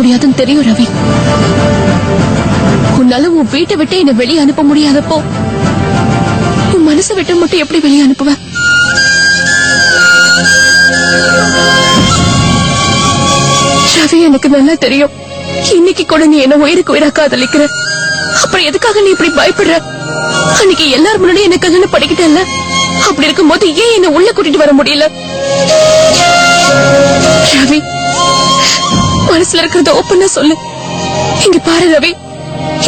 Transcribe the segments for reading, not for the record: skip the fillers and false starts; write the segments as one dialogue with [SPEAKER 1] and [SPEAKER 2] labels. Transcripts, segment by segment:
[SPEAKER 1] முடியாதுன்னு தெரியும் ரவி. உன்னால உன் வீட்டை விட்டு என்ன வெளியே அனுப்ப முடியாதப்போ உன் மனசை விட்டு மட்டும் எப்படி வெளியே அனுப்புவ? ரவி, எனக்கு நல்லா தெரியும் இன்னைக்கு கூட நீ என்ன உயிருக்கு உயிரா காதலிக்கிற. அப்புறம் எதுக்காக நீ இப்படி பயப்படுற? அன்னைக்கு எல்லாரும் முன்னாடி என்ன கல்யாணம் படிக்கிட்டல. அப்படி இருக்கும் போது ஏன் என்ன உள்ள கூட்டிட்டு வர முடியல? ரவி, மனசுல இருக்கிறத ஓப்பனா சொல்லு. இங்க பாரு ரவி,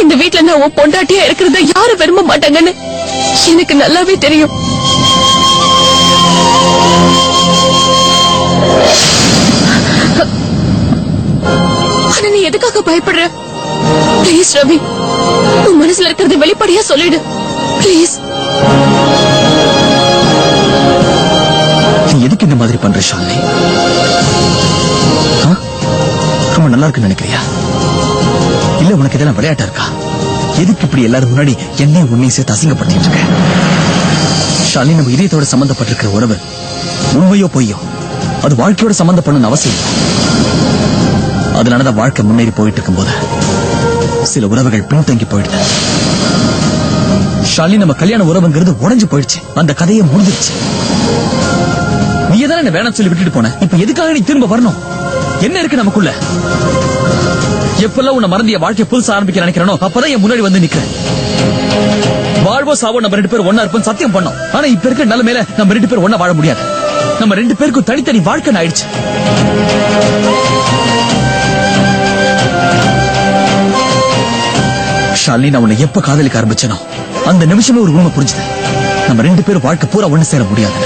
[SPEAKER 1] இந்த வீட்டுல நான் உன் பொண்டாட்டியா இருக்கிறத யாரும் விரும்ப மாட்டாங்கன்னு எனக்கு நல்லாவே தெரியும். ஆனா நீ எதுக்காக பயப்படுற? பிளீஸ் ரவி, உன் மனசுல இருக்கிறத வெளிப்படையா சொல்லிடு பிளீஸ்.
[SPEAKER 2] நீ எதுக்கு இந்த மாதிரி பண்ற ஷாலினி? ரொம்ப நல்லா இருக்குன்னு நினைக்கிறியா? இல்ல உனக்கு இதெல்லாம் விளையாட்டா இருக்கா? எதுக்கு இப்படி எல்லாரும் முன்னாடி என்னையும் உன்னையும் சேர்த்து அசிங்கப்படுத்திட்டு இருக்க? ஷாலினி, நம்ம இதயத்தோட சம்பந்தப்பட்டிருக்கிற உறவு உண்மையோ பொய்யோ அது வாழ்க்கையோட சம்பந்தப்படணும்னு அவசியம் இல்லை. அதனாலதான் வாழ்க்கை முன்னேறி போயிட்டு இருக்கும் போது சில உறவுகள் பின்தங்கி போயிடுது. ஷாலினி, நம்ம கல்யாண உறவுங்கிறது உடைஞ்சு போயிடுச்சு. அந்த கதையை முடிஞ்சிருச்சு. நீ எதான என்ன வேணாம் சொல்லி விட்டுட்டு போன. இப்ப எதுக்காக நீ திரும்ப வரணும்? என்ன இருக்கு நமக்குள்ள? எப்பெல்லாம் உன்னை மறந்திய வாழ்க்கை புதுசா ஆரம்பிக்க நினைக்கிறனோ அப்பதான் என் முன்னாடி வந்து நிக்கிறேன். வாழ்வோ சாவோ நம்ம 2 பேரும் ஒன்னா இருப்போம் சத்தியம் பண்ணோம். ஆனா இப்ப இருக்கிற நிலைமையில நம்ம 2 பேரும் ஒன்னா வாழ முடியாது. நம்ம 2 பேருக்கும் தனித்தனி வாழ்க்கை ஆயிடுச்சு. ஷாலினி, நான் உன்னை எப்ப காதலிக்க ஆரம்பிச்சனோ அந்த நிமிஷமே ஒரு உண்மை புரிஞ்சுது. நம்ம 2 பேரும் வாழ்க்கை பூரா ஒண்ணு சேர முடியாது.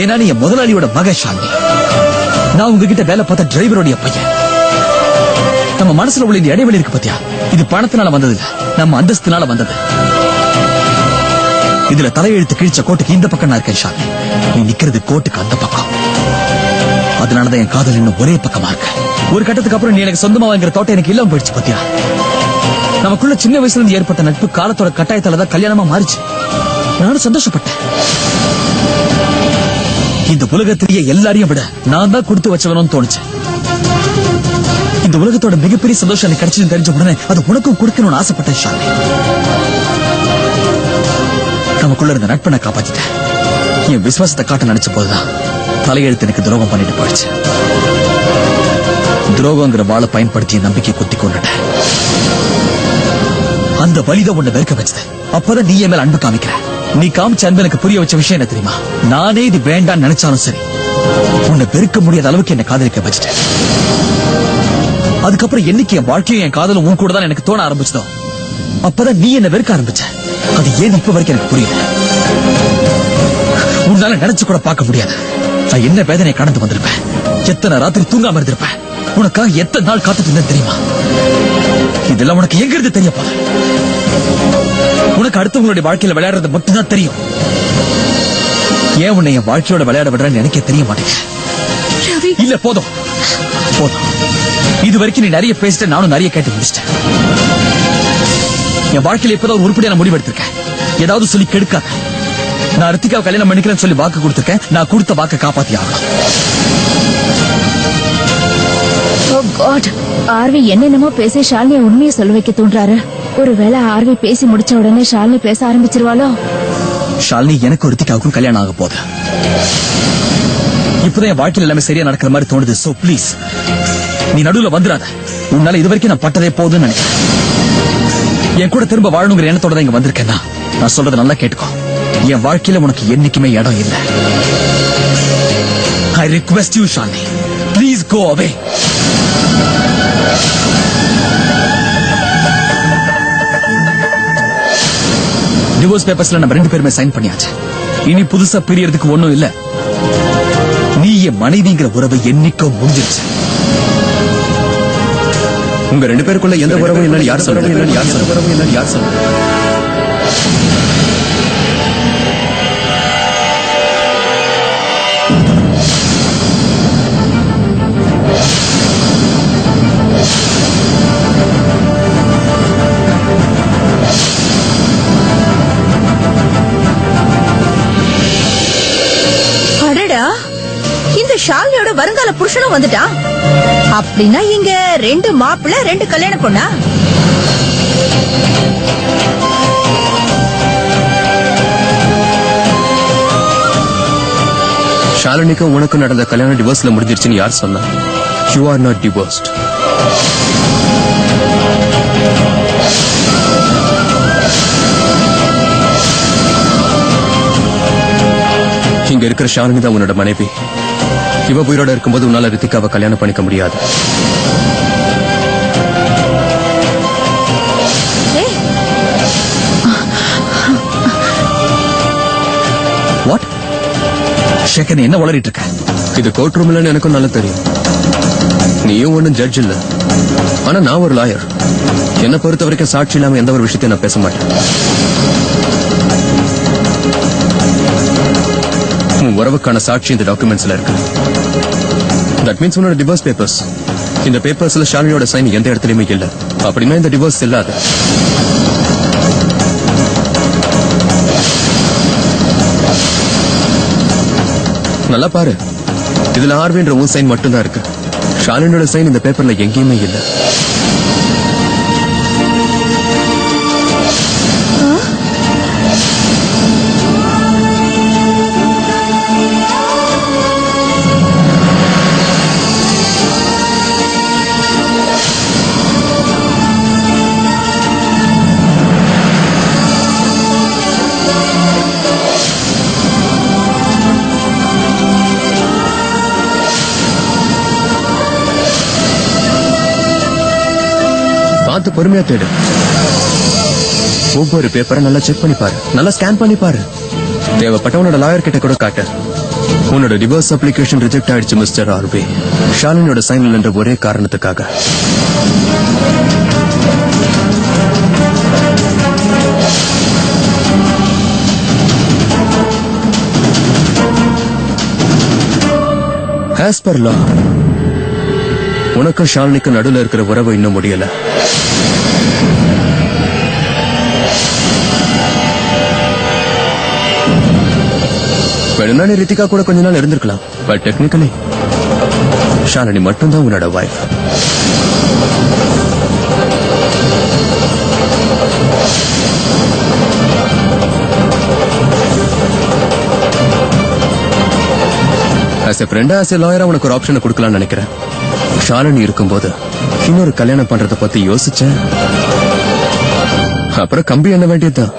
[SPEAKER 2] ஏன்னா நீ என் முதலாளியோட மக ஷாலினி. நான் உங்ககிட்ட வேலை பார்த்த டிரைவருடைய பையன். நம்ம மனசுல உள்ள இந்த இடைவெளி இருக்கு பத்தியா, இது பணத்தினால வந்தது இல்ல, நம்ம அந்தஸ்துனால வந்தது. இதுல தலையெழுத்து கிழிச்ச கோட்டுக்கு இந்த பக்கம் நான் இருக்கேன் ஷாலினி. நீ நிக்கிறது கோட்டுக்கு அந்த பக்கம். அதனாலதான் என் காதல் இன்னும் ஒரே பக்கமா இருக்கு. ஒரு கட்டத்துக்கு அப்புறம் நீ எனக்கு சொந்தமா வாங்குற தோட்டம் எனக்கு இல்லாம போயிடுச்சு பத்தியா. நமக்குள்ள சின்ன வயசுல இருந்து ஏற்பட்ட நட்பு காலத்தோட கட்டாயத்தாலதான் கல்யாணமா மாறிச்சு. நானும் சந்தோஷப்பட்டேன். இந்த உலகத்திலேயே எல்லாரையும் விட நான் தான் கொடுத்து வச்சவனும் தோணுச்சு. இந்த உலகத்தோட மிகப்பெரிய சந்தோஷம் எனக்கு கிடைச்சது தெரிஞ்ச உடனே அது உனக்கும் கொடுக்கணும்னு ஆசைப்பட்டேன் ஷாலினி. நமக்குள்ள இருந்த நட்பை நான் காப்பாத்திட்டேன். என் விசுவாசத்தை காட்ட நினைச்ச போதுதான் தலையெழுத்து எனக்கு துரோகம் பண்ணிட்டு போயிடுச்சு. துரோகங்கிற வாளை பயன்படுத்தி நம்பிக்கை குத்தி கொண்டுட்டேன். அந்த வலிதான் உன்னை வெறுக்க வச்சது. அப்பதான் நீ என் மேல அன்பு காமிக்கிற. நீ காமிச்ச அன்பு எனக்கு புரிய வச்ச விஷயம் என்ன தெரியுமா? நானே இது வேண்டாம் நினைச்சாலும் சரி உன்னை வெறுக்க முடியாத அளவுக்கு என்ன காதலிக்க வச்சுட்டேன். அதுக்கப்புறம் என்னைக்கு என் வாழ்க்கையும் என் காதலும் உன் கூட தான் எனக்கு தோண ஆரம்பிச்சதோ அப்பதான் நீ என்ன வெறுக்க ஆரம்பிச்ச. அது ஏன் இப்ப வரைக்கும் எனக்கு புரியல. உன்னால நினைச்சு கூட பார்க்க முடியாது. நான் என்ன வேதனை கடந்து வந்திருப்பேன். எத்தனை ராத்திரி தூங்காம இருந்திருப்பேன். உனக்காக எத்தனை நாள் காத்துட்டு இருந்தேன் தெரியுமா? இதெல்லாம் உனக்கு எங்க இருந்து தெரியப்பா? உனக்கு அடுத்தவங்களுடைய வாழ்க்கையில விளையாடுறது மட்டும்தான் தெரியும். ஏன் உன்னை என் வாழ்க்கையோட விளையாட விடுறேன்னு எனக்கே தெரிய மாட்டேங்க. இல்ல போதும் போதும். இது வரைக்கும் நீ நிறைய பேசிட்ட, நானும் நிறைய கேட்டு முடிச்சிட்டேன். என் வாழ்க்கையில இப்பதான் ஒரு உருப்படியான முடிவு எடுத்திருக்கேன். ஏதாவது சொல்லி கெடுக்காத. நான் ரித்திகாவை கல்யாணம் பண்ணிக்கிறேன்னு சொல்லி வாக்கு கொடுத்திருக்கேன். நான் கொடுத்த வாக்கை காப்பாத்தி ஆகணும்.
[SPEAKER 3] ஆர்வி என்னென்னமோ பேசி ஷாலினியை உண்மையை சொல்ல வைக்க தூண்டுறாரு. ஒருவேளை ஆர்வி பேசி முடிச்ச உடனே ஷாலினி பேச ஆரம்பிச்சிருவாளோ?
[SPEAKER 2] ஷாலினி, எனக்கு ரித்திகாவுக்கும் கல்யாணம் ஆக போகுது. இப்பதான் என் வாழ்க்கையில் எல்லாமே சரியா நடக்கிற மாதிரி தோணுது. சோ பிளீஸ் நீ நடுவுல வந்துடாத. உன்னால இது வரைக்கும் நான் பட்டதே போதுன்னு நினைக்கிறேன். என் கூட திரும்ப வாழணுங்கிற எண்ணத்தோட தான் இங்க வந்திருக்கேன்னா நான் சொல்றதை நல்லா கேட்டுக்கோ. என் வாழ்க்கையில உனக்கு என்னைக்குமே இடம் இல்லை. I request you, Shalini. Please go away. Divorce பேப்பர்ஸ்ல நம்ம 2 பேருமே சைன் பண்ணியாச்சு. இனி புதுசா பிரியறதுக்கு ஒண்ணும் இல்ல. நீ என் மனைவிங்கிற உறவை என்னைக்கோ முடிஞ்சிருச்சு.
[SPEAKER 4] உங்க 2 பேருக்குள்ள எந்த உறவும் இல்லைன்னு யார் சொல்லுங்க?
[SPEAKER 5] ஷாலினியோட வருங்கால புருஷனும் வந்துட்டான். அப்படின்னா இங்க 2 மாப்பிள்ளை 2 கல்யாண பொண்ணா?
[SPEAKER 4] ஷாலினிக்கும் உனக்கு நடந்த கல்யாணம் டிவோர்ஸ்ல முடிஞ்சிருச்சுன்னு யார் சொன்னா? You are not divorced. இங்க இருக்கிற ஷாலினி தான் உன்னோட மனைவி. இவ உயிரோட இருக்கும்போது உன்னால ரித்திகாவை கல்யாணம் பண்ணிக்க முடியாது.
[SPEAKER 2] வாட் ஷேகர், என்ன வளரிட்டு இருக்க?
[SPEAKER 4] இது கோர்ட் ரூம்லன்னு எனக்கும் நல்லா தெரியும். நீயும் ஒன்னும் ஜட்ஜ் இல்ல, ஆனா நான் ஒரு லாயர். என்ன பொறுத்த வரைக்கும் சாட்சி இல்லாம எந்த ஒரு விஷயத்தையும் நான் பேச மாட்டேன். உன் உறவுக்கான சாட்சி இந்த டாக்குமெண்ட்ஸ்ல இருக்கு. தட் மீன்ஸ் உன்னோட டிவோர்ஸ் பேப்பர்ஸ். இந்த பேப்பர்ஸ்ல ஷாலினியோட சைன் எந்த இடத்துலயுமே இல்ல. அப்படின்னா இந்த டிவோர்ஸ் இல்லாது. நல்லா பாரு, இதுல ஆர்வின்ற உன் சைன் மட்டும்தான் இருக்கு. ஷாலினியோட சைன் இந்த பேப்பர்ல எங்கேயுமே இல்ல. பார்த்து பொறுமையா தேடு. ஒவ்வொரு பேப்பரை நல்லா செக் பண்ணி பாரு, நல்லா ஸ்கேன் பண்ணி பாரு. தேவைப்பட்ட உன்னோட லாயர் கிட்ட கூட காட்டு. உன்னோட டிவோர்ஸ் அப்ளிகேஷன் ரிஜெக்ட் ஆயிடுச்சு மிஸ்டர் ஆர்பி, ஷாலினியோட சைன் இல்லைன்ற ஒரே காரணத்துக்காக. As per law, உனக்கும் ஷாலினிக்கு நடுவில் இருக்கிற உறவு இன்னும் முடியல. வேணும்னா நீ ரித்திகா கூட கொஞ்ச நாள் இருந்திருக்கலாம். பட் டெக்னிக்கலி ஷாலினி மட்டும்தான் உன்னோட வைஃப். ஆஸ் எ ஃப்ரெண்டா, ஆஸ் எ லாயரா உனக்கு ஒரு ஆப்ஷனை கொடுக்கலாம்னு நினைக்கிறேன். ஷாலினி இருக்கும்போது இன்னொரு கல்யாணம் பண்றத பத்தி யோசிச்சேன். அப்புறம் கம்பி எண்ண வேண்டியதுதான்.